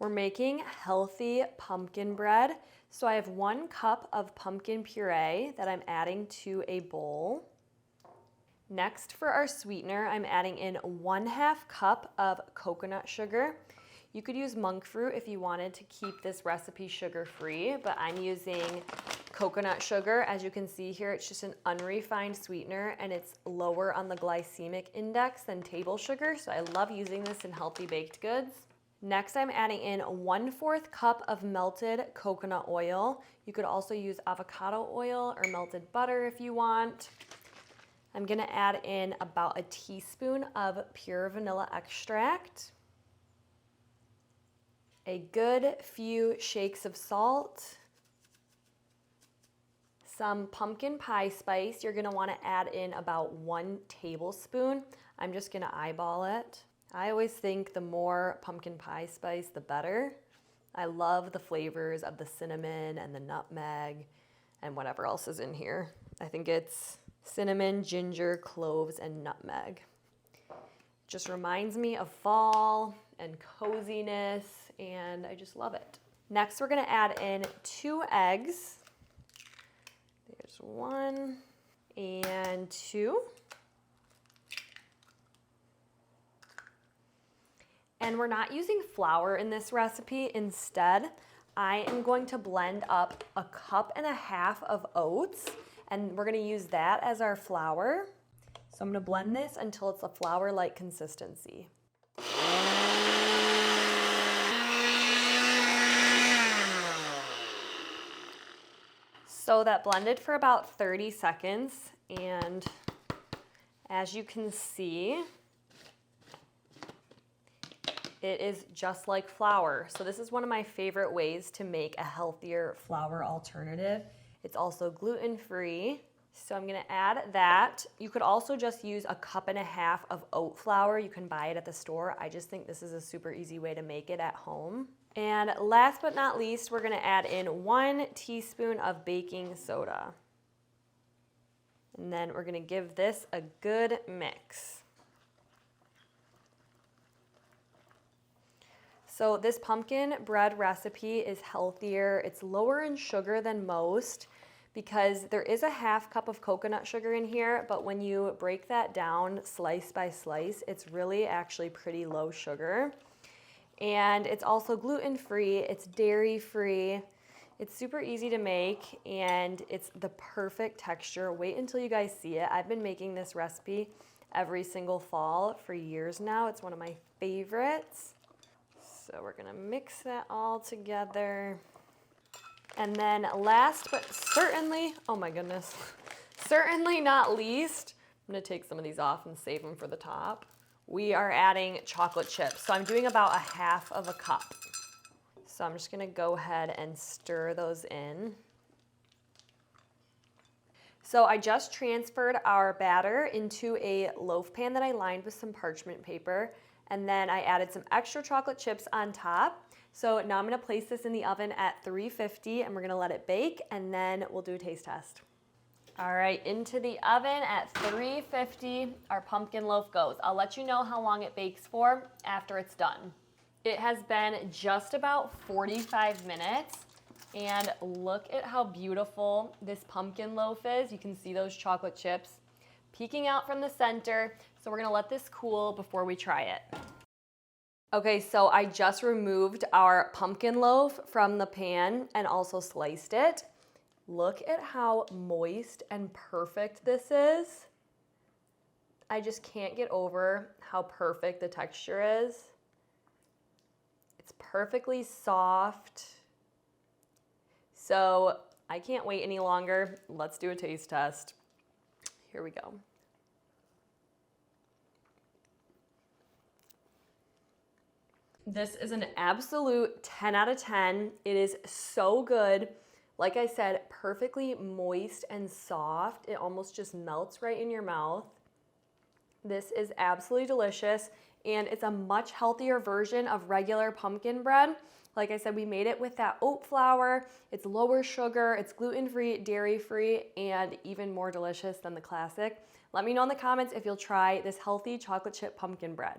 We're making healthy pumpkin bread. So I have 1 cup of pumpkin puree that I'm adding to a bowl. Next, for our sweetener, I'm adding in 1/2 cup of coconut sugar. You could use monk fruit if you wanted to keep this recipe sugar-free, but I'm using coconut sugar. As you can see here, it's just an unrefined sweetener and it's lower on the glycemic index than table sugar, so I love using this in healthy baked goods. Next, I'm adding in 1/4 cup of melted coconut oil. You could also use avocado oil or melted butter if you want. I'm gonna add in about a teaspoon of pure vanilla extract, a good few shakes of salt, some pumpkin pie spice. You're gonna wanna add in about 1 tablespoon. I'm just gonna eyeball it. I always think the more pumpkin pie spice, the better. I love the flavors of the cinnamon and the nutmeg and whatever else is in here. I think it's cinnamon, ginger, cloves, and nutmeg. Just reminds me of fall and coziness, and I just love it. Next, we're gonna add in 2 eggs. There's 1 and 2. And we're not using flour in this recipe. Instead, I am going to blend up 1.5 cups of oats, and we're gonna use that as our flour. So I'm gonna blend this until it's a flour-like consistency. So that blended for about 30 seconds, and as you can see, it is just like flour. So this is one of my favorite ways to make a healthier flour alternative. It's also gluten-free. So I'm gonna add that. You could also just use 1.5 cups of oat flour. You can buy it at the store. I just think this is a super easy way to make it at home. And last but not least, we're gonna add in 1 teaspoon of baking soda. And then we're gonna give this a good mix. So this pumpkin bread recipe is healthier. It's lower in sugar than most because there is 1/2 cup of coconut sugar in here, but when you break that down slice by slice, it's really actually pretty low sugar. And it's also gluten-free, it's dairy-free, it's super easy to make, and it's the perfect texture. Wait until you guys see it. I've been making this recipe every single fall for years now. It's one of my favorites. So we're gonna mix that all together. And then last but certainly, oh my goodness, certainly not least, I'm gonna take some of these off and save them for the top. We are adding chocolate chips. So I'm doing about 1/2 cup. So I'm just gonna go ahead and stir those in. So I just transferred our batter into a loaf pan that I lined with some parchment paper. And then I added some extra chocolate chips on top. So now I'm gonna place this in the oven at 350 and we're gonna let it bake, and then we'll do a taste test. All right, into the oven at 350, our pumpkin loaf goes. I'll let you know how long it bakes for after it's done. It has been just about 45 minutes, and look at how beautiful this pumpkin loaf is. You can see those chocolate chips peeking out from the center. So we're gonna let this cool before we try it. Okay, so I just removed our pumpkin loaf from the pan and also sliced it. Look at how moist and perfect this is. I just can't get over how perfect the texture is. It's perfectly soft. So I can't wait any longer. Let's do a taste test. Here we go. This is an absolute 10 out of 10. It is so good. Like I said, perfectly moist and soft. It almost just melts right in your mouth. This is absolutely delicious, and it's a much healthier version of regular pumpkin bread. Like I said, we made it with that oat flour. It's lower sugar, it's gluten-free, dairy-free, and even more delicious than the classic. Let me know in the comments if you'll try this healthy chocolate chip pumpkin bread.